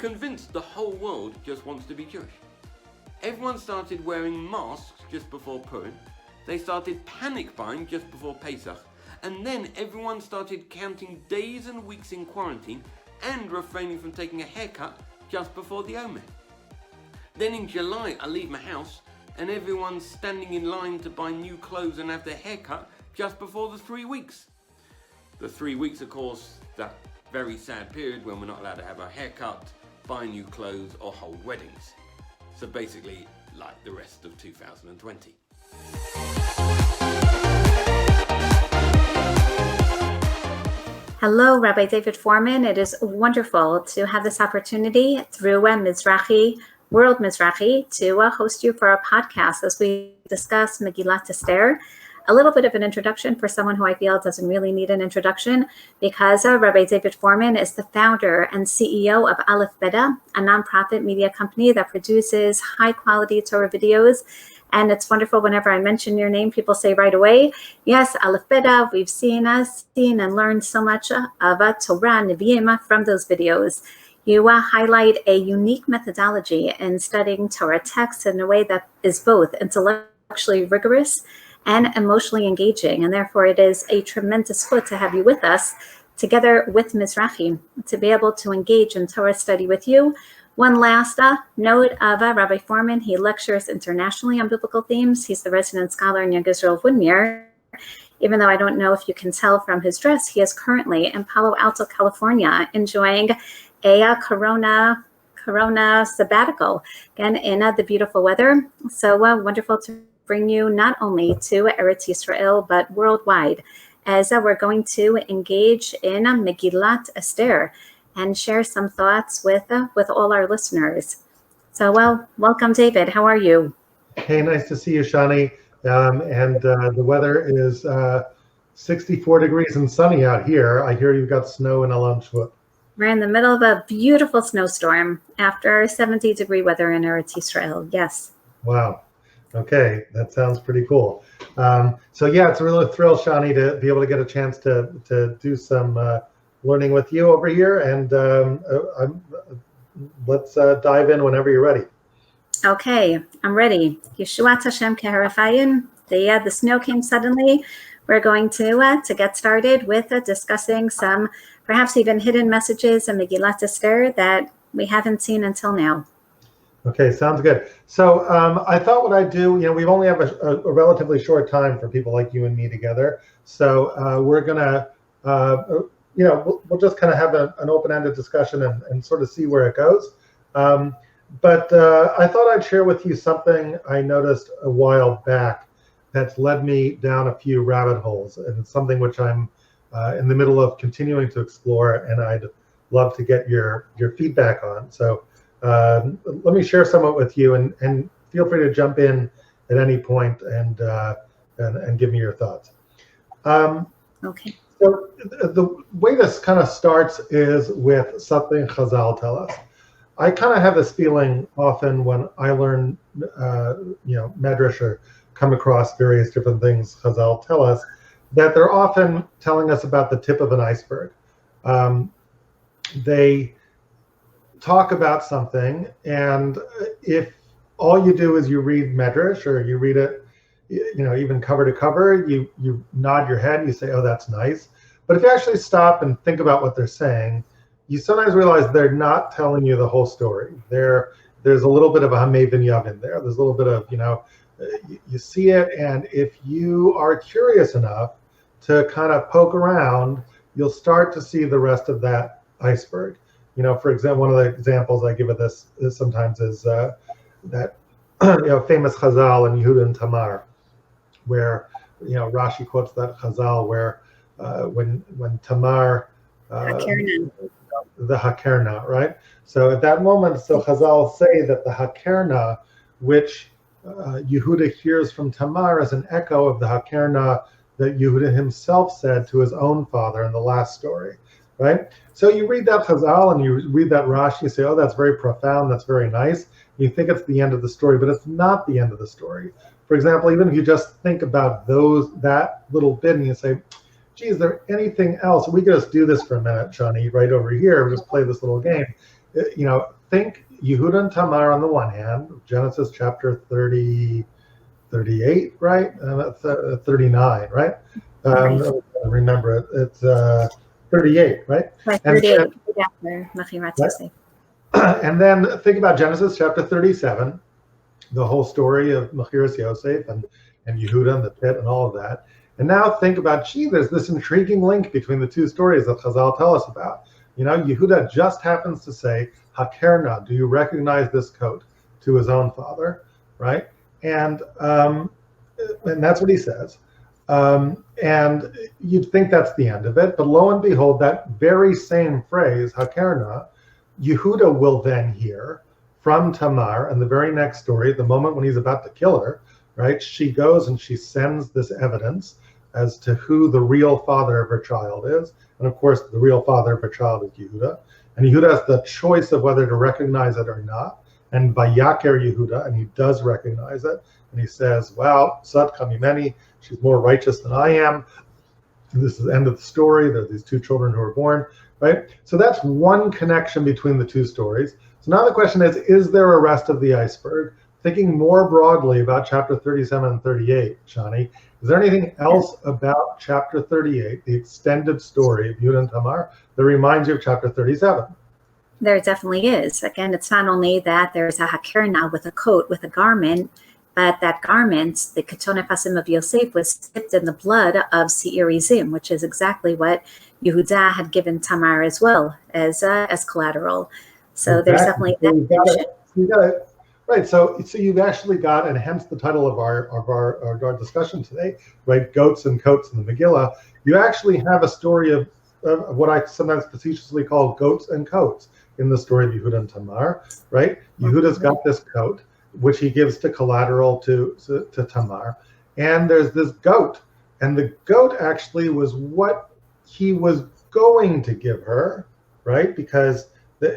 convinced the whole world just wants to be Jewish. Everyone started wearing masks just before Purim. They started panic buying just before Pesach. And then everyone started counting days and weeks in quarantine and refraining from taking a haircut just before the Omer. Then in July, I leave my house and everyone's standing in line to buy new clothes and have their haircut just before the 3 weeks. The 3 weeks, of course, that very sad period when we're not allowed to have our haircut, buy new clothes or hold weddings. So basically, like the rest of 2020. Hello, Rabbi David Fohrman. It is wonderful to have this opportunity through World Mizrahi, to host you for a podcast as we discuss Megillah Esther. A little bit of an introduction for someone who I feel doesn't really need an introduction, because Rabbi David Fohrman is the founder and CEO of Aleph, a nonprofit media company that produces high-quality Torah videos. And it's wonderful whenever I mention your name, people say right away, yes, Aleph, we've seen and learned so much of Torah, Nevi'im from those videos. You highlight a unique methodology in studying Torah texts in a way that is both intellectually rigorous and emotionally engaging. And therefore, it is a tremendous good to have you with us, together with Mizrahi, to be able to engage in Torah study with you. One last note of Rabbi Fohrman: he lectures internationally on biblical themes. He's the resident scholar in Young Israel Woodmere. Even though I don't know if you can tell from his dress, he is currently in Palo Alto, California, enjoying a Corona sabbatical, again, in the beautiful weather. So wonderful to bring you not only to Eretz Yisrael, but worldwide, as we're going to engage in Megillah Esther and share some thoughts with all our listeners. So, welcome, David. How are you? Hey, nice to see you, Shani. And the weather is 64 degrees and sunny out here. I hear you've got snow in Alam Shvut. We're in the middle of a beautiful snowstorm after 70-degree weather in Eretz Yisrael. Yes. Wow. Okay, that sounds pretty cool. So yeah, it's a real thrill, Shani, to be able to get a chance to do some learning with you over here. And let's dive in whenever you're ready. Okay, I'm ready. Yeshuat Hashem Keharafayin. The snow came suddenly. We're going to get started with discussing some perhaps even hidden messages in Megillah Esther that we haven't seen until now. Okay, sounds good. So I thought what I'd do, we only have a relatively short time for people like you and me together. So we're gonna, we'll just kind of have an open-ended discussion and sort of see where it goes. But I thought I'd share with you something I noticed a while back that's led me down a few rabbit holes, and it's something which I'm in the middle of continuing to explore, and I'd love to get your feedback on. So let me share some of it with you, and feel free to jump in at any point and give me your thoughts. Okay. So the way this kind of starts is with something Chazal tell us. I kind of have this feeling often when I learn, Medrash or come across various different things Chazal tell us, that they're often telling us about the tip of an iceberg. They talk about something, and if all you do is you read Medrash or you read it, even cover to cover, you nod your head and you say, oh, that's nice. But if you actually stop and think about what they're saying, you sometimes realize they're not telling you the whole story. There's a little bit of a Hamaven Yavin there. There's a little bit of, you see it, and if you are curious enough to kind of poke around, you'll start to see the rest of that iceberg. For example, one of the examples I give of this is sometimes is that famous Chazal in Yehuda and Tamar, where Rashi quotes that Chazal where when Tamar the Hakerna, right? So at that moment, so Chazal say that the Hakerna, which Yehuda hears from Tamar, is an echo of the Hakerna that Yehuda himself said to his own father in the last story, right? So you read that Chazal and you read that Rashi, you say, oh, that's very profound, that's very nice. You think it's the end of the story, but it's not the end of the story. For example, even if you just think about that little bit and you say, gee, is there anything else? We could just do this for a minute, Shani, right over here. We just play this little game. think Yehuda and Tamar on the one hand, Genesis chapter 30, 38, right? 39, right? Right. Remember it. It's 38, right? Right, And 38, then, right after Mechilat right? Yosef. And then think about Genesis chapter 37, the whole story of Mechiras Yosef and Yehuda and the pit and all of that. And now think about, there's this intriguing link between the two stories that Chazal tell us about. Yehuda just happens to say, Hakerna, do you recognize this coat, to his own father, right? And that's what he says. And you'd think that's the end of it, but lo and behold, that very same phrase, Hakerna, Yehuda will then hear from Tamar in the very next story, the moment when he's about to kill her, right? She goes and she sends this evidence as to who the real father of her child is. And of course, the real father of her child is Yehuda. And Yehuda has the choice of whether to recognize it or not. And Vayaker Yehuda, and he does recognize it. And he says, wow, Sat Kamimeni, she's more righteous than I am. And this is the end of the story. There are these two children who are born, right? So that's one connection between the two stories. So now the question is there a rest of the iceberg? Thinking more broadly about chapter 37 and 38, Shani, is there anything else about chapter 38, the extended story of Yehuda and Tamar, that reminds you of chapter 37? There definitely is. Again, it's not only that there's a hakerna with a coat, with a garment, but that garment, the ketone pasim of Yosef, was dipped in the blood of Seir Izim, which is exactly what Yehuda had given Tamar as well as collateral. So there's definitely that connection. Right. So you've actually got, and hence the title of our discussion today, right? Goats and coats in the Megillah. You actually have a story of what I sometimes facetiously call goats and coats in the story of Yehuda and Tamar, right? Yehuda's got this coat, which he gives to collateral to Tamar. And there's this goat. And the goat actually was what he was going to give her, right? Because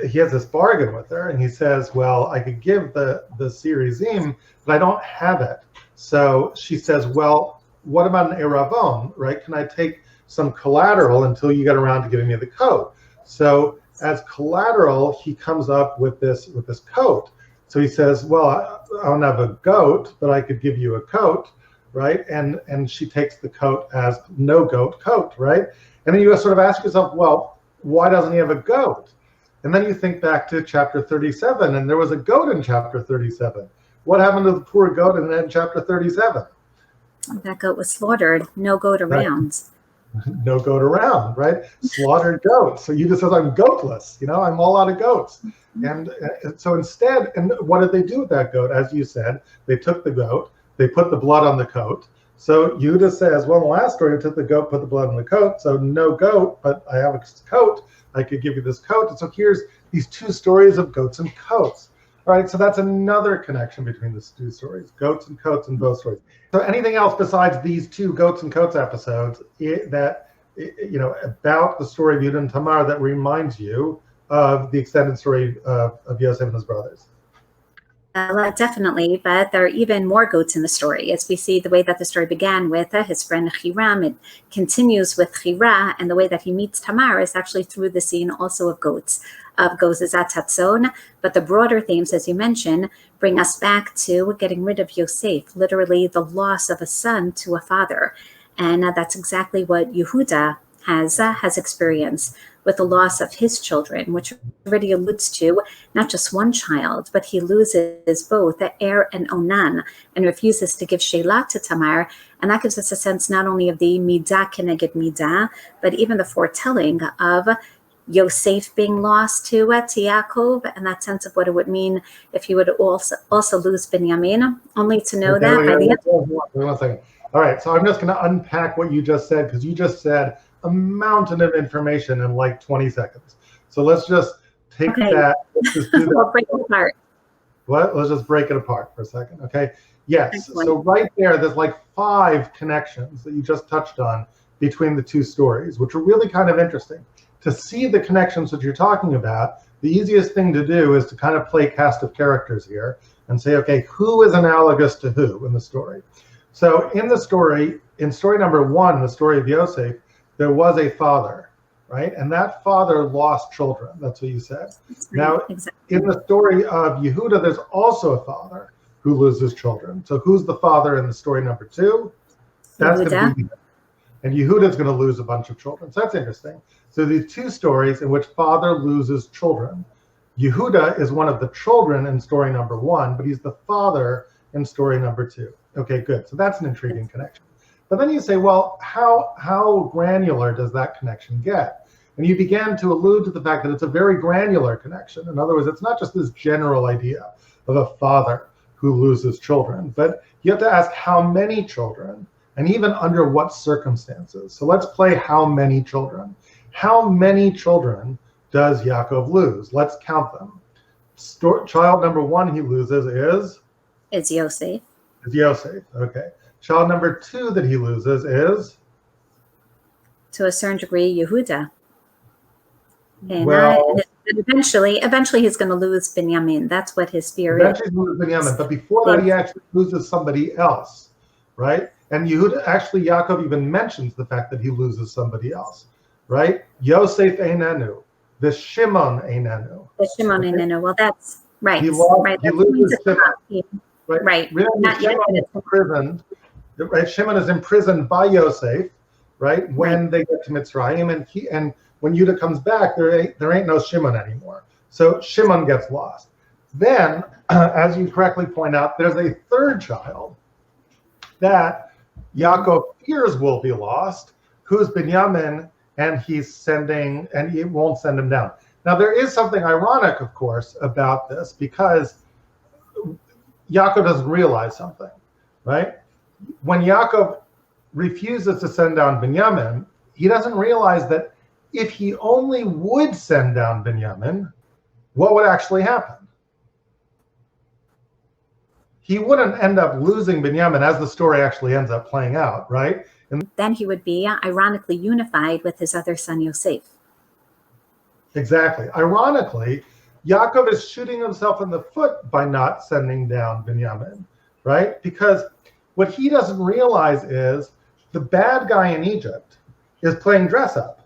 he has this bargain with her, and he says, well, I could give the Seir Izim, but I don't have it. So she says, well, what about an Eravon, right? Can I take some collateral until you get around to giving me the coat? So as collateral, he comes up with this coat. So he says, well, I don't have a goat, but I could give you a coat, right? And she takes the coat as no goat coat, right? And then you sort of ask yourself, well, why doesn't he have a goat? And then you think back to chapter 37, and there was a goat in chapter 37. What happened to the poor goat in chapter 37? That goat was slaughtered. No goat around. Right. No goat around, right? Slaughtered goat. So you just says, I'm goatless. I'm all out of goats. And so instead, and what did they do with that goat? As you said, they took the goat, they put the blood on the coat. So Yehuda says, well, in the last story, I took the goat, put the blood on the coat. So no goat, but I have a coat. I could give you this coat. And so here's these two stories of goats and coats. All right, so that's another connection between the two stories, goats and coats in both stories. So anything else besides these two goats and coats episodes about the story of Yehuda and Tamar that reminds you of the extended story of Yosef and his brothers? Definitely, but there are even more goats in the story. As we see the way that the story began with his friend Hiram, it continues with Chira, and the way that he meets Tamar is actually through the scene also of goats, Gozizat Hatzon. But the broader themes, as you mentioned, bring us back to getting rid of Yosef, literally the loss of a son to a father. And that's exactly what Yehuda has experienced with the loss of his children, which already alludes to not just one child, but he loses both Er and Onan and refuses to give Shelah to Tamar. And that gives us a sense not only of the Midah Keneged Midah, but even the foretelling of Yosef being lost to Yaakov, and that sense of what it would mean if he would also lose Binyamin, only to know that by the end. Wait 1 second. All right, so I'm just going to unpack what you just said, because you just said a mountain of information in like 20 seconds. So let's just take that. Let's just do that. We'll break it apart. What? Let's just break it apart for a second, okay? Yes, Excellent. So right there's like 5 connections that you just touched on between the two stories, which are really kind of interesting. To see the connections that you're talking about, the easiest thing to do is to kind of play cast of characters here and say, okay, who is analogous to who in the story? So in the story, in story number 1, the story of Yosef, there was a father, right? And that father lost children. That's what you said. Now, exactly. in the story of Yehuda, there's also a father who loses children. So who's the father in the story number 2? That's going to be, and Yehuda's going to lose a bunch of children. So that's interesting. So these 2 stories in which father loses children. Yehuda is one of the children in story number 1, but he's the father in story number 2. Okay, good. So that's an intriguing connection. But then you say, well, how granular does that connection get? And you began to allude to the fact that it's a very granular connection. In other words, it's not just this general idea of a father who loses children, but you have to ask how many children and even under what circumstances. So let's play how many children. How many children does Yaakov lose? Let's count them. Child number 1 he loses is? It's Yosef. Is Yosef, okay. Child number 2 that he loses is? To a certain degree, Yehuda. And well, eventually he's going to lose Binyamin. That's what his fear is. Eventually he's going to lose Binyamin, but before that he actually loses somebody else, right? And Yehuda, actually Yaakov even mentions the fact that he loses somebody else, right? Yosef einenu, the Shimon einenu. The Shimon einenu. Well, that's right. He loses Shimon. Right. Really, Shimon is imprisoned. Right, Shimon is imprisoned by Yosef, right? When they get to Mitzrayim, and when Yehuda comes back, there ain't no Shimon anymore. So Shimon gets lost. Then, as you correctly point out, there's a 3rd child that Yaakov fears will be lost, who's Binyamin, and he won't send him down. Now, there is something ironic, of course, about this, because Yaakov doesn't realize something, right? When Yaakov refuses to send down Binyamin, he doesn't realize that if he only would send down Binyamin, what would actually happen? He wouldn't end up losing Binyamin, as the story actually ends up playing out, right? And then he would be ironically unified with his other son Yosef. Exactly. Ironically, Yaakov is shooting himself in the foot by not sending down Binyamin, right? Because what he doesn't realize is the bad guy in Egypt is playing dress up.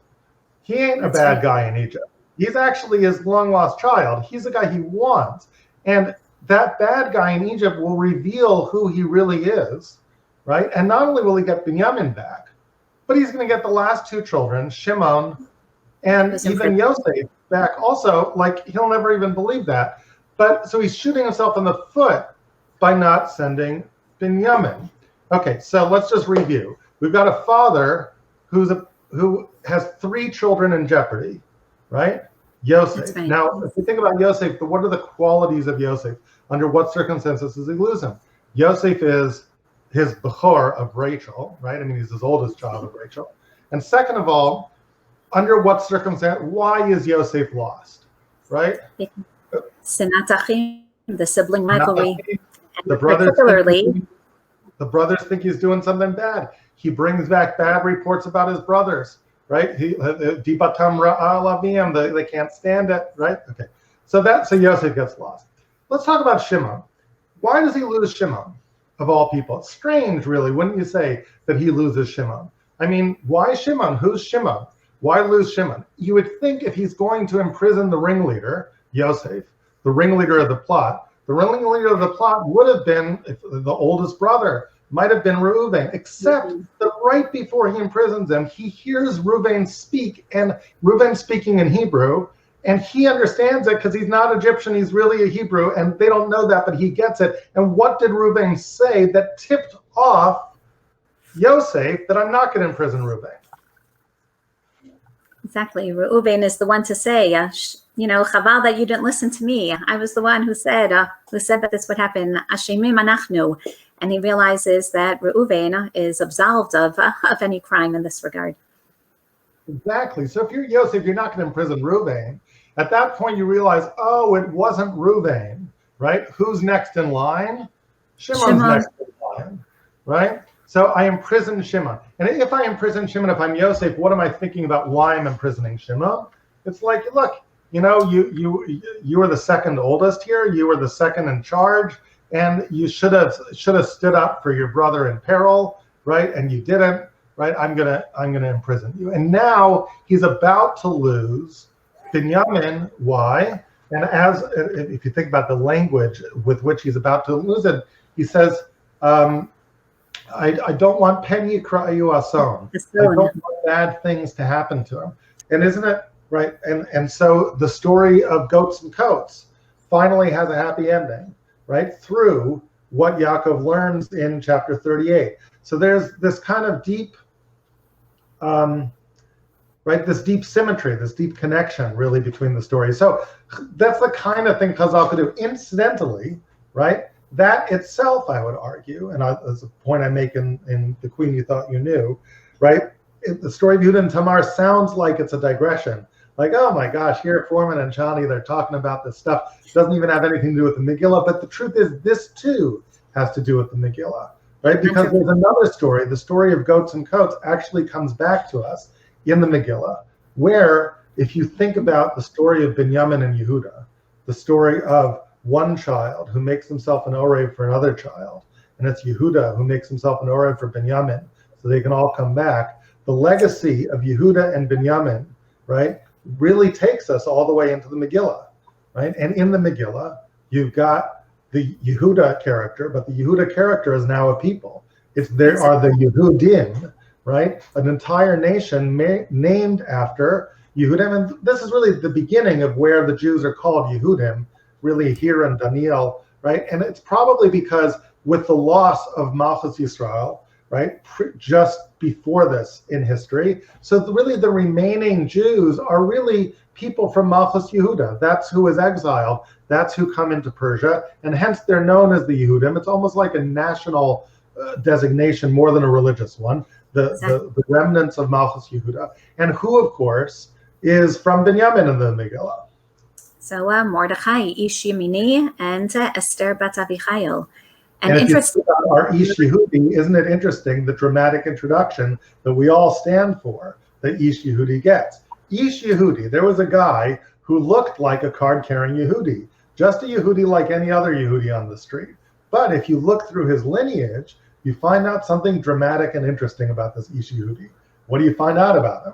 He ain't a bad guy in Egypt. He's actually his long lost child. He's the guy he wants. And that bad guy in Egypt will reveal who he really is, right? And not only will he get Binyamin back, but he's going to get the last 2 children, Shimon and even Yosef, back also. Like, he'll never even believe that. But so he's shooting himself in the foot by not sending Binyamin. Okay, so let's just review. We've got a father who has 3 children in jeopardy, right? Yosef. Right. Now, if you think about Yosef, what are the qualities of Yosef? Under what circumstances does he lose him? Yosef is his Bechor of Rachel, right? I mean, he's his oldest child of Rachel. And second of all, under what circumstance, why is Yosef lost, right? Sinat Achim, the sibling rivalry. The brothers think he's doing something bad. He brings back bad reports about his brothers, right? Dibatam ra'alavim, they can't stand it, right? Okay. So Yosef gets lost. Let's talk about Shimon. Why does he lose Shimon, of all people? It's strange, really, wouldn't you say, that he loses Shimon? I mean, why Shimon? Who's Shimon? Why lose Shimon? You would think if he's going to imprison the ringleader, Yosef, the ringleader of the plot would have been the oldest brother, might have been Reuven, except that right before he imprisons him, he hears Reuven speak, and Reuven speaking in Hebrew, and he understands it because he's not Egyptian, he's really a Hebrew, and they don't know that, but he gets it. And what did Reuven say that tipped off Yosef that I'm not going to imprison Reuven? Exactly. Reuven is the one to say, Chaval that you didn't listen to me. I was the one who said that this would happen. Ashemim anachnu. And he realizes that Reuven is absolved of any crime in this regard. Exactly. So if you're Yosef, you're not going to imprison Reuven. At that point, you realize, oh, it wasn't Reuven, right? Who's next in line? Shimon's next in line, right? So I imprison Shimon. And if I imprison Shimon, if I'm Yosef, what am I thinking about why I'm imprisoning Shimon? It's like, look, you were the second oldest here. You were the second in charge, and you should have stood up for your brother in peril, right? And you didn't. right? I'm gonna imprison you. And now he's about to lose Binyamin. Why? And if you think about the language with which he's about to lose it, he says, I don't want pen yikra'u ason. I don't want bad things to happen to him. And isn't it right? And so the story of goats and coats finally has a happy ending, right? Through what Yaakov learns in chapter 38. So there's this kind of deep, right? This deep symmetry, this deep connection really between the stories. So that's the kind of thing Chazal could do. Incidentally, right? That itself, I would argue, and as a point I make in The Queen You Thought You Knew, right? The story of Yehuda and Tamar sounds like it's a digression. Like, oh my gosh, here Fohrman and Shani, they're talking about this stuff. It doesn't even have anything to do with the Megillah. But the truth is, this too has to do with the Megillah, right? Because there's another story. The story of goats and coats actually comes back to us in the Megillah, where if you think about the story of Binyamin and Yehuda, the story of one child who makes himself an orev for another child, and it's Yehuda who makes himself an orev for Binyamin, so they can all come back. The legacy of Yehuda and Binyamin, right, really takes us all the way into the Megillah, right? And in the Megillah, you've got the Yehuda character, but the Yehuda character is now a people. There are the Yehudim, right? An entire nation named after Yehudim, and this is really the beginning of where the Jews are called Yehudim, really here in Daniel, right? And it's probably because with the loss of Malchus Yisrael, right, just before this in history, so really the remaining Jews are really people from Malchus Yehuda. That's who is exiled. That's who come into Persia, and hence they're known as the Yehudim. It's almost like a national designation more than a religious one. The remnants of Malchus Yehuda, and who, of course, is from Binyamin in the Megillah. So Mordechai, Ish Yemini, and Esther Bat Avichail. And if you think about our Ish Yehudi, isn't it interesting, the dramatic introduction that we all stand for, that Ish Yehudi gets? Ish Yehudi, there was a guy who looked like a card-carrying Yehudi, just a Yehudi like any other Yehudi on the street. But if you look through his lineage, you find out something dramatic and interesting about this Ish Yehudi. What do you find out about him?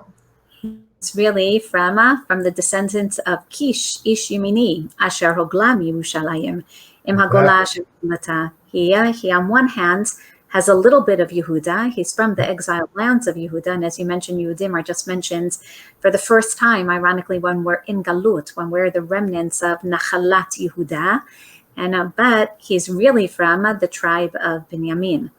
It's really from the descendants of Kish, Ish Yemini, Asher Hoglam Yerushalayim, Im Hagolah Asher Mata. He on one hand has a little bit of Yehuda. He's from the exiled lands of Yehuda, and as you mentioned, Yehudim are just mentioned for the first time, ironically, when we're in Galut, when we're the remnants of Nachalat Yehuda, and but he's really from the tribe of Binyamin.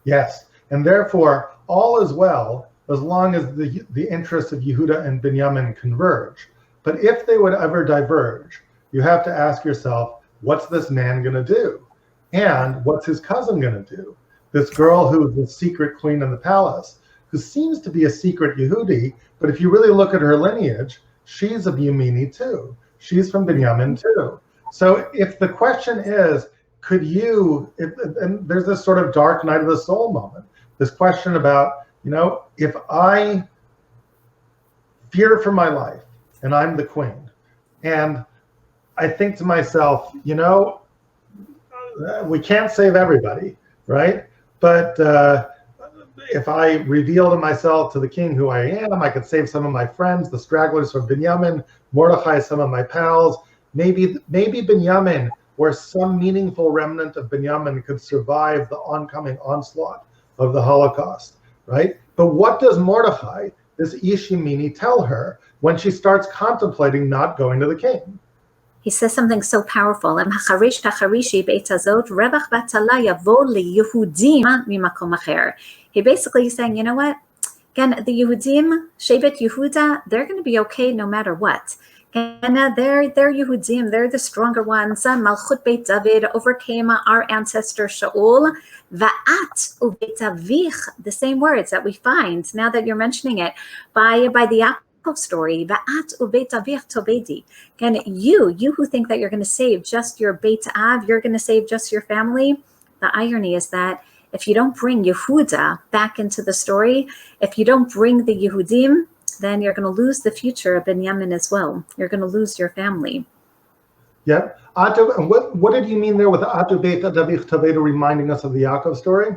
Yes, and therefore all is well as long as the interests of Yehuda and Binyamin converge. But if they would ever diverge, you have to ask yourself, what's this man going to do? And what's his cousin going to do? This girl who's the secret queen in the palace, who seems to be a secret Yehudi, but if you really look at her lineage, she's a Yemini too. She's from Binyamin too. So if the question is, could you, and there's this sort of dark night of the soul moment, this question about, if I fear for my life and I'm the queen, and I think to myself, we can't save everybody, right? But if I reveal to myself, to the king, who I am, I could save some of my friends, the stragglers from Binyamin, Mordechai, some of my pals, maybe Binyamin, or some meaningful remnant of Binyamin could survive the oncoming onslaught of the Holocaust. Right? But what does Mordechai, this Ish Yemini, tell her when she starts contemplating not going to the king? He says something so powerful. He basically is saying, you know what? Again, the Yehudim, Shevet Yehuda, they're going to be okay no matter what. And they're Yehudim, they're the stronger ones. Malchut Beit David overcame our ancestor Shaul. Va'at ubeit avich, the same words that we find now that you're mentioning it by the Yaakov story. Va'at ubeit avich tobedi. Again, you who think that you're going to save just your Beit Av, you're going to save just your family. The irony is that if you don't bring Yehuda back into the story, if you don't bring the Yehudim, then you're going to lose the future of Binyamin as well. You're going to lose your family. Yep. And what did you mean there with Atu Beit Davich Tavedu reminding us of the Yaakov story?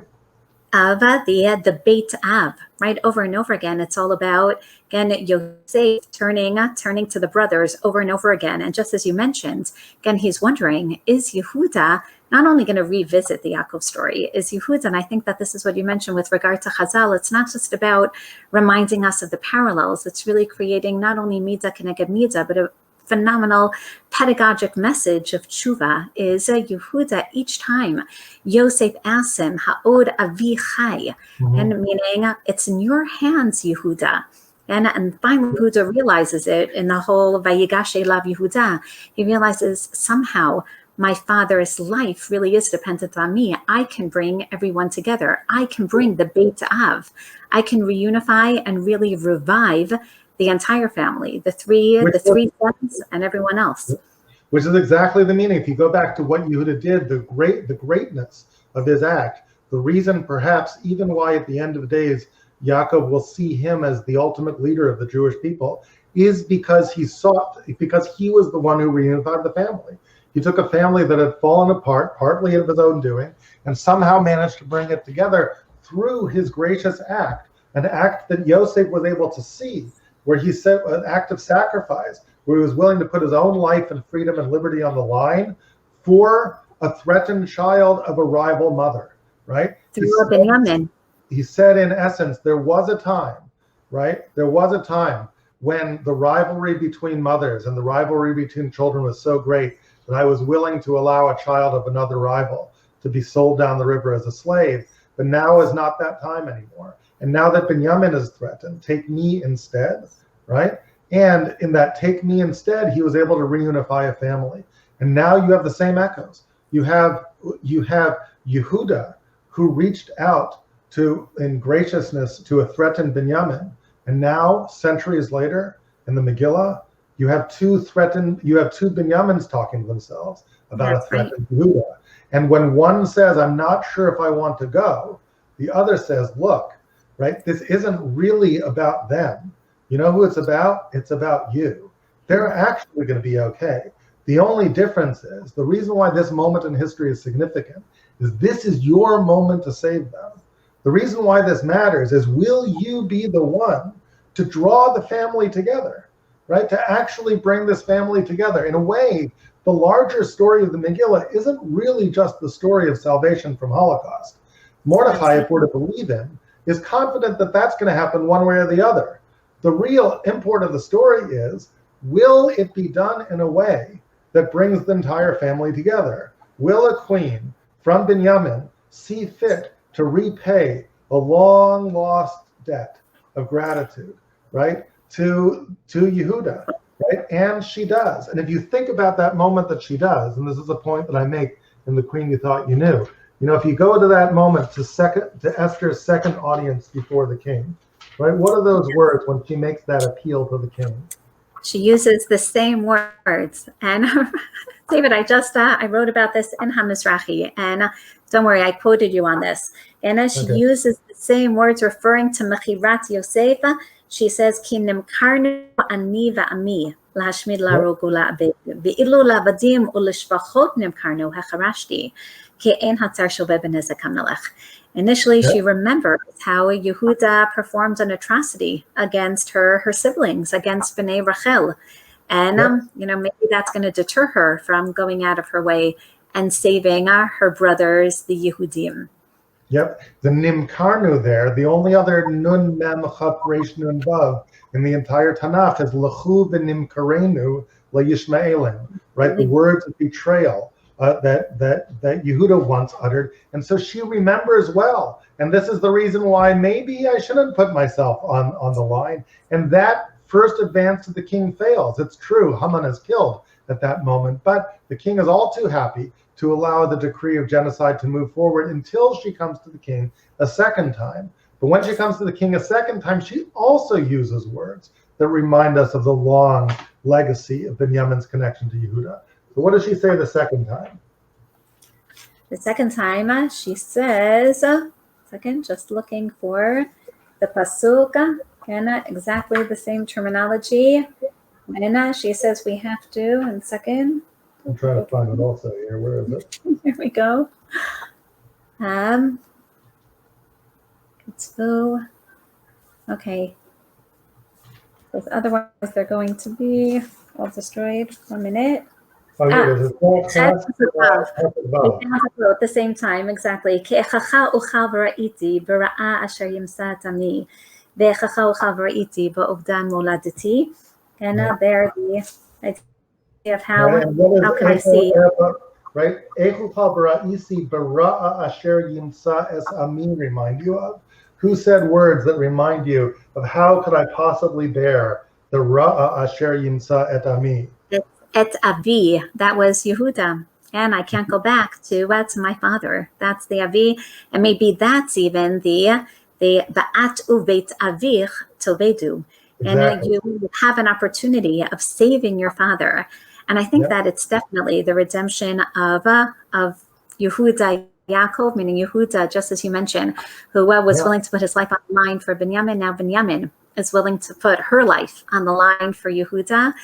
of the Beit Av, right? Over and over again. It's all about, again, Yosef turning to the brothers over and over again. And just as you mentioned, again, he's wondering, is Yehuda not only going to revisit the Yaakov story, is Yehuda, and I think that this is what you mentioned with regard to Chazal, it's not just about reminding us of the parallels, it's really creating not only Midah Keneged Midah, but a phenomenal pedagogic message of tshuva is Yehuda. Each time Yosef asks him, Ha'od avi chai, and meaning it's in your hands, Yehuda. And finally, Yehuda realizes it in the whole Vayigash Elav Yehuda. He realizes somehow my father's life really is dependent on me. I can bring everyone together. I can bring the Beit Av. I can reunify and really revive the entire family, the three sons and everyone else. Which is exactly the meaning. If you go back to what Yehuda did, the greatness of his act, the reason perhaps even why at the end of the days Yaakov will see him as the ultimate leader of the Jewish people is because he was the one who reunified the family. He took a family that had fallen apart, partly of his own doing, and somehow managed to bring it together through his gracious act, an act that Yosef was able to see, where he said an act of sacrifice, where he was willing to put his own life and freedom and liberty on the line for a threatened child of a rival mother, right? He said in essence, there was a time, right? There was a time when the rivalry between mothers and the rivalry between children was so great that I was willing to allow a child of another rival to be sold down the river as a slave, but now is not that time anymore. And now that Binyamin is threatened, take me instead, right? And in that take me instead, he was able to reunify a family. And now you have the same echoes. You have Yehuda, who reached out in graciousness to a threatened Binyamin. And now, centuries later, in the Megillah, you have two Binyamins talking to themselves about a threatened Yehuda. And when one says, I'm not sure if I want to go, the other says, look, right? This isn't really about them. You know who it's about? It's about you. They're actually going to be okay. The only difference is, the reason why this moment in history is significant is this is your moment to save them. The reason why this matters is, will you be the one to draw the family together, right? To actually bring this family together. In a way, the larger story of the Megillah isn't really just the story of salvation from Holocaust. Mordechai, if we're to believe him, is confident that that's going to happen one way or the other. The real import of the story is, will it be done in a way that brings the entire family together? Will a queen from Binyamin see fit to repay a long lost debt of gratitude, right, to Yehuda, right? And she does. And if you think about that moment that she does, and this is a point that I make in The Queen You Thought You Knew, you know, if you go to that moment to Esther's second audience before the king, right? What are those words when she makes that appeal to the king? She uses the same words. And David, I wrote about this in HaMizrahi, and don't worry, I quoted you on this. And she uses the same words referring to Mechirat Yosef. She says, Ki nimkarnu ani va'ami lahashmid larogu la'abed ve'ilu la'avadim u'lishvachot nimkarnu hacharashti ki ein hatzar shoveh b'nezek hamelech. Initially, she remembers how Yehuda performed an atrocity against her siblings, against Bnei Rachel. And, maybe that's going to deter her from going out of her way and saving her brothers, the Yehudim. Yep, the Nimkarnu there, the only other Nun Mem Chaf Reish Nun Vav in the entire Tanakh is L'chu v'Nimkarenu LaYishmaelim, right? The words of betrayal that Yehuda once uttered. And so she remembers well. And this is the reason why maybe I shouldn't put myself on the line. And that first advance to the king fails. It's true, Haman is killed at that moment, but the king is all too happy to allow the decree of genocide to move forward until she comes to the king a second time. But when she comes to the king a second time, she also uses words that remind us of the long legacy of Binyamin's connection to Yehuda. So what does she say the second time? The second time, she says, just looking for the pasuk, and exactly the same terminology. And she says we have to, in second. I'm trying to find it also here. Where is it? Here we go. So, okay. Because otherwise they're going to be all destroyed. 1 minute. Oh, here it is. It's Chet not v'vav. past, We found it both at the same time, exactly. Ke'echacha uchal v'ra'iti b'ra'a asher yimsa tami ve'echacha uchal v'ra'iti ba'ovdan moladiti. And there the idea of how can I see? Right? Echukal bara'isi bara'a asher yimsa es amin remind you of? Who said words that remind you of how could I possibly bear the ra'a asher yimsa et ami? Et avi, that was Yehuda. And I can't go back to my father. That's the avi. And maybe that's even the ba'at uvet avich tovedu. And you have an opportunity of saving your father. And I think that it's definitely the redemption of Yehuda Yaakov, meaning Yehuda, just as you mentioned, who was willing to put his life on the line for Binyamin. Now Binyamin is willing to put her life on the line for Yehuda.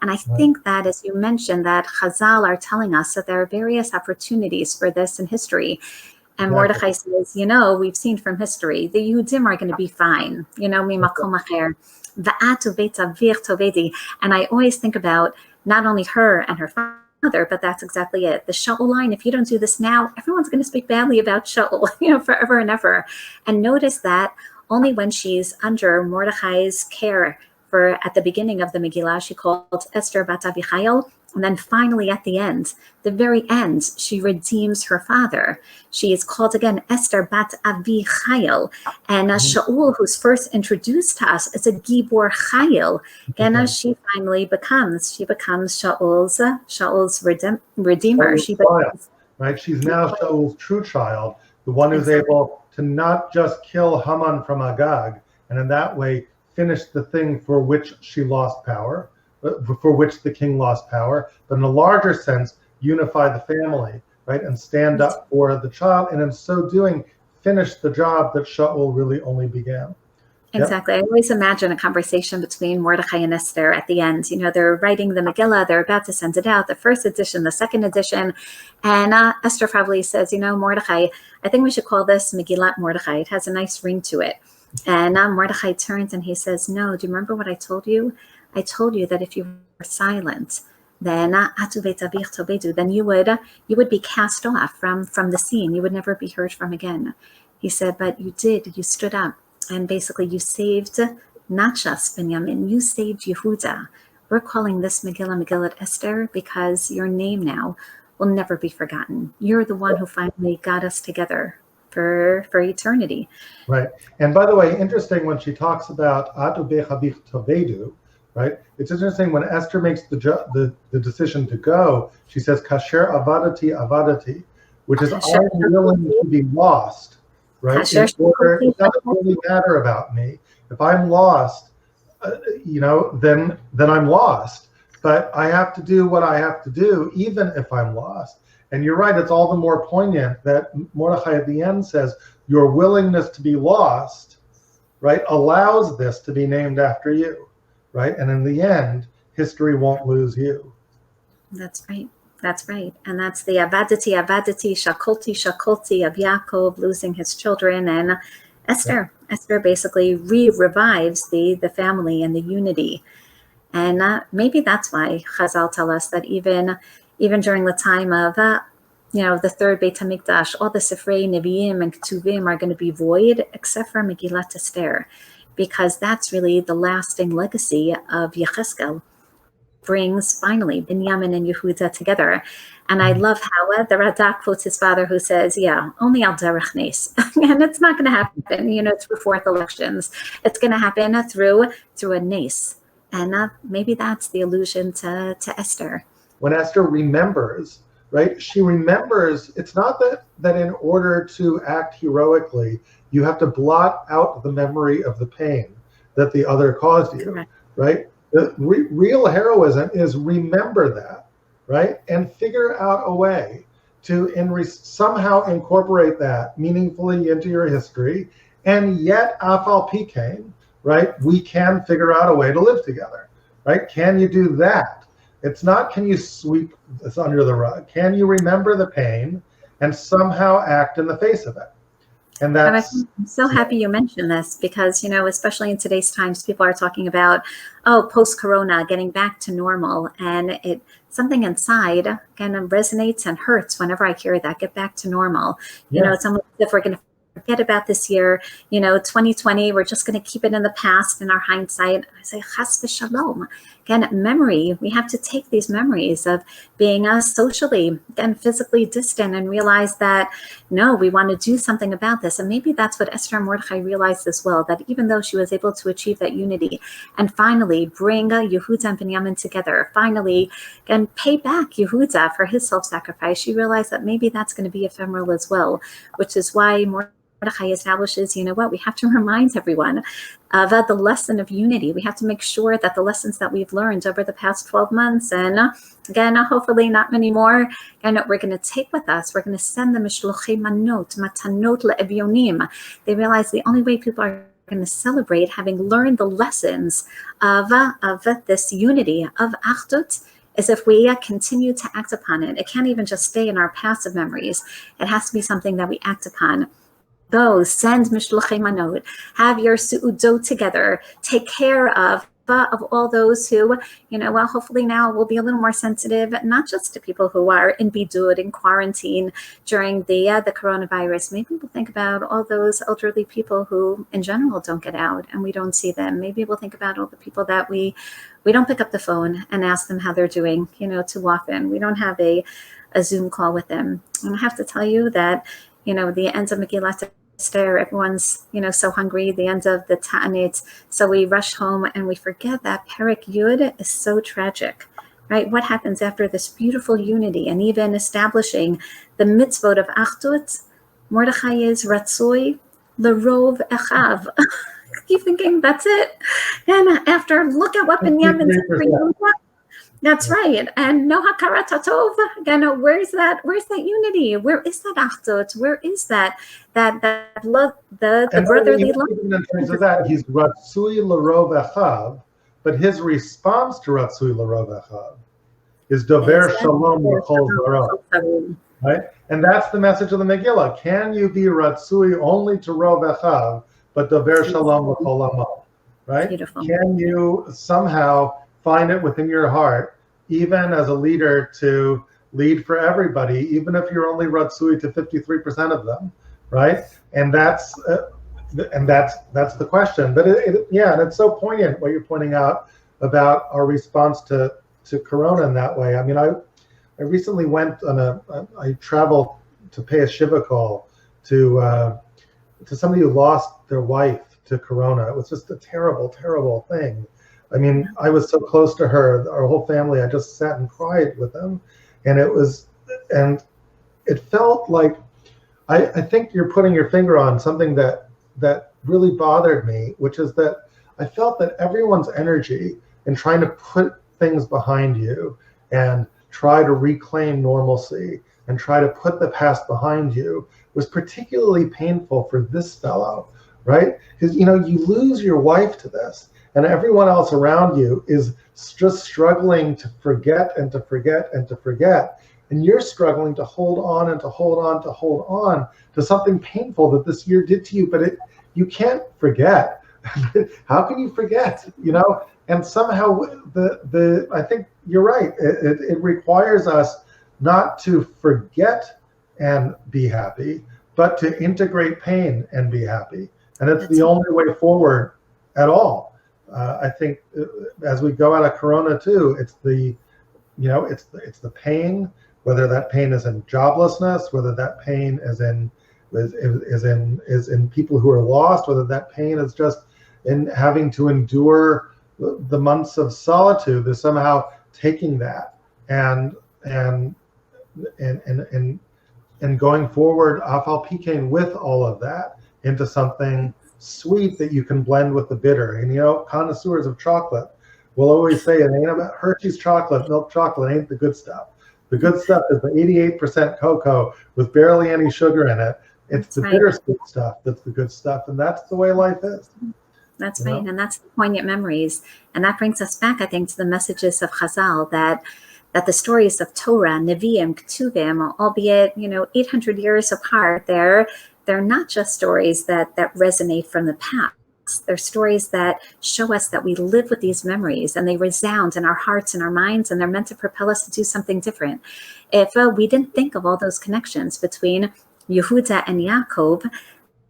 And I think that, as you mentioned, that Chazal are telling us that there are various opportunities for this in history. And Mordechai says, we've seen from history, the Yehudim are going to be fine. Mimakom acher, va'at uvet avich tovedi. And I always think about not only her and her father, but that's exactly it. The Shaul line, if you don't do this now, everyone's going to speak badly about Shaul, forever and ever. And notice that only when she's under Mordechai's care at the beginning of the Megillah, she called Esther bat Avichail, and then finally at the end, the very end, she redeems her father. She is called again Esther bat Avichail, and Shaul, who's first introduced to us as a Gibor Chayil, and she finally becomes Shaul's redeemer. She becomes, right? She's now Shaul's true child, the one who's able to not just kill Haman from Agag, and in that way finish the thing for which she lost power, for which the king lost power, but in a larger sense, unify the family, right, and stand up for the child, and in so doing, finish the job that Shaul really only began. Exactly. I always imagine a conversation between Mordechai and Esther at the end. They're writing the Megillah, they're about to send it out, the first edition, the second edition, and Esther probably says, Mordechai, I think we should call this Megillat Mordechai. It has a nice ring to it. And Mordechai turns and he says, no, do you remember what I told you? I told you that if you were silent, then then you would be cast off from the scene. You would never be heard from again. He said, but you did. You stood up and basically you saved not just Binyamin, you saved Yehuda. We're calling this Megillat Esther because your name now will never be forgotten. You're the one who finally got us together for eternity. Right. And by the way, interesting when she talks about Atu bechabich tovedu, right? It's interesting when Esther makes the decision to go, she says, Kasher avadati, which is I'm willing to be lost, right? It doesn't really matter about me. If I'm lost, then I'm lost. But I have to do what I have to do, even if I'm lost. And you're right, it's all the more poignant that Mordechai at the end says, your willingness to be lost, right, allows this to be named after you, right? And in the end, history won't lose you. That's right. That's right. And that's the avadati, shakolti of Yaakov losing his children. And Esther basically revives the family and the unity. And maybe that's why Chazal tell us that even during the time of, the third Beit HaMikdash, all the Sifrei Nevi'im and Ketuvim are going to be void, except for Megillat Esther, because that's really the lasting legacy of Yecheskel, brings finally Binyamin and Yehuda together. And I love how the Radak quotes his father, who says, only al derech nes. And it's not going to happen, through fourth elections. It's going to happen through a nes. And maybe that's the allusion to Esther. When Esther remembers, right? She remembers, it's not that in order to act heroically, you have to blot out the memory of the pain that the other caused you, correct, right? The real heroism is remember that, right? And figure out a way to somehow incorporate that meaningfully into your history. And yet, afal pikein, right? We can figure out a way to live together, right? Can you do that? It's not, can you sweep this under the rug? Can you remember the pain and somehow act in the face of it, And And that's I'm so happy you mentioned this because, especially in today's times, people are talking about, post-corona, getting back to normal. And something inside kind of resonates and hurts whenever I hear that, get back to normal. It's almost as if we're going to forget about this year, 2020, we're just going to keep it in the past in our hindsight. I say, chas v'shalom. Again, memory, we have to take these memories of being socially and physically distant and realize that, no, we want to do something about this. And maybe that's what Esther and Mordechai realized as well, that even though she was able to achieve that unity and finally bring Yehuda and Binyamin together, finally, again, pay back Yehuda for his self-sacrifice, she realized that maybe that's going to be ephemeral as well, which is why Mordechai establishes, we have to remind everyone of the lesson of unity. We have to make sure that the lessons that we've learned over the past 12 months, and again, hopefully not many more, and we're going to take with us. We're going to send them mishlochei manot, matanot le'evyonim. They realize the only way people are going to celebrate having learned the lessons of this unity, of achdut, is if we continue to act upon it. It can't even just stay in our passive memories. It has to be something that we act upon. Go, send mishlochei manot, have your su'udot together, take care of all those who, hopefully now will be a little more sensitive, not just to people who are in bidud, in quarantine during the coronavirus. Maybe we'll think about all those elderly people who in general don't get out and we don't see them. Maybe we'll think about all the people that we don't pick up the phone and ask them how they're doing, too often. We don't have a Zoom call with them. And I have to tell you that, the end of Megillah Esther, everyone's, so hungry, the end of the Ta'anit. So we rush home and we forget that Perek Yud is so tragic, right? What happens after this beautiful unity and even establishing the mitzvot of Achdut? Mordechai is Ratzoi Lerov Echav. Keep thinking, that's it. And after, look at what Binyamin's bringing. That's right. And no hakarat hatov. Again, where's that unity? Where is that achdut? Where is that love, the brotherly love? In terms of that, he's ratzui l'rov echav, but his response to ratzui l'rov echav is dover shalom l'chol zaro. Right? And that's the message of the Megillah. Can you be ratzui only to rov echav, but dover shalom l'chol amo? Right? Beautiful. Can you somehow find it within your heart, even as a leader, to lead for everybody, even if you're only ratzui to 53% of them, right? And that's the question. But and it's so poignant what you're pointing out about our response to Corona in that way. I mean, I recently went on I traveled to pay a shiva call to somebody who lost their wife to Corona. It was just a terrible, terrible thing. I mean, I was so close to her, our whole family. I just sat and cried with them, and it felt like, I think you're putting your finger on something that really bothered me, which is that I felt that everyone's energy in trying to put things behind you and try to reclaim normalcy and try to put the past behind you was particularly painful for this fellow, right? Because, you lose your wife to this. And everyone else around you is just struggling to forget and to forget and to forget. And you're struggling to hold on and to hold on to hold on to something painful that this year did to you. But you can't forget. How can you forget? And somehow I think you're right. It requires us not to forget and be happy, but to integrate pain and be happy. And it's the only way forward at all. I think as we go out of Corona too, it's the pain, whether that pain is in joblessness, whether that pain is in people who are lost, whether that pain is just in having to endure the months of solitude. There's somehow taking that and going forward, afal pikein, with all of that into something sweet that you can blend with the bitter. And connoisseurs of chocolate will always say it ain't about Hershey's chocolate, milk chocolate ain't the good stuff. The good stuff is the 88% cocoa with barely any sugar in it. It's the bittersweet stuff that's the good stuff, and that's the way life is. That's right, and that's the poignant memories. And that brings us back, I think, to the messages of Chazal, that the stories of Torah, Nevi'im, Ketuvim, albeit 800 years apart, they're they're not just stories that resonate from the past. They're stories that show us that we live with these memories, and they resound in our hearts and our minds, and they're meant to propel us to do something different. If we didn't think of all those connections between Yehuda and Yaakov,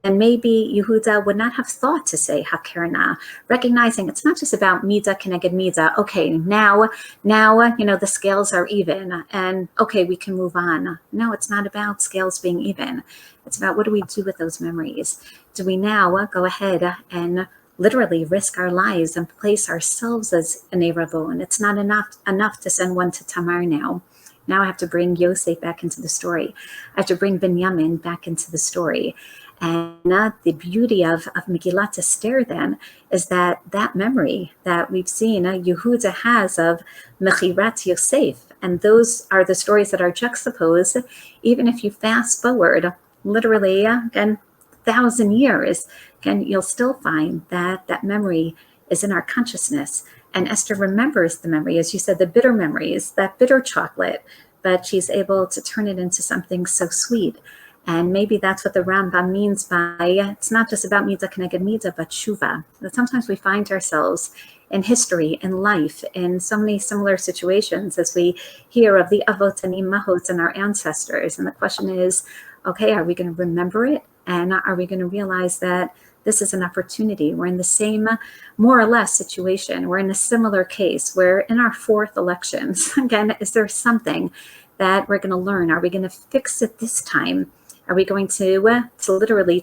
and maybe Yehuda would not have thought to say Hakerna, recognizing it's not just about Midah Keneged Midah. Okay, now, the scales are even, and okay, we can move on. No, it's not about scales being even. It's about what do we do with those memories? Do we now go ahead and literally risk our lives and place ourselves as an Eravon? It's not enough to send one to Tamar now. Now I have to bring Yosef back into the story. I have to bring Binyamin back into the story. And the beauty of Megillah Esther then is that memory that we've seen Yehuda has of Mechirat Yosef, and those are the stories that are juxtaposed. Even if you fast forward literally again 1,000 years, again you'll still find that memory is in our consciousness. And Esther remembers the memory, as you said, the bitter memories, that bitter chocolate, but she's able to turn it into something so sweet. And maybe that's what the Rambam means by, it's not just about Midah Keneged Midah, but Tshuva. That sometimes we find ourselves in history, in life, in so many similar situations as we hear of the Avot and Imahot and our ancestors. And the question is, okay, are we going to remember it? And are we going to realize that this is an opportunity? We're in the same, more or less, situation. We're in a similar case. We're in our fourth elections. Again, is there something that we're going to learn? Are we going to fix it this time? Are we going to literally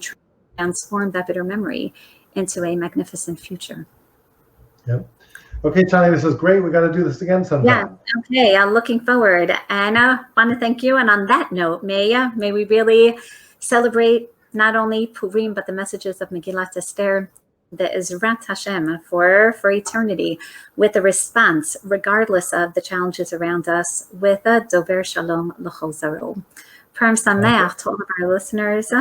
transform that bitter memory into a magnificent future? Yep. Okay, Shani, this is great. We got to do this again sometime. Yeah. Okay. I'm looking forward, and I want to thank you. And on that note, may we really celebrate not only Purim but the messages of Megillah Esther, the Ezrat Hashem for eternity, with a response regardless of the challenges around us, with a Dover Shalom L'chol Zaro. Purim Sameach to all of our listeners.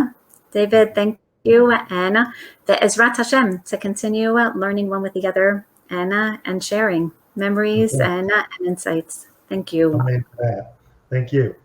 David, thank you, and the Ezrat Hashem to continue learning one with the other and sharing memories and insights. Thank you. Thank you.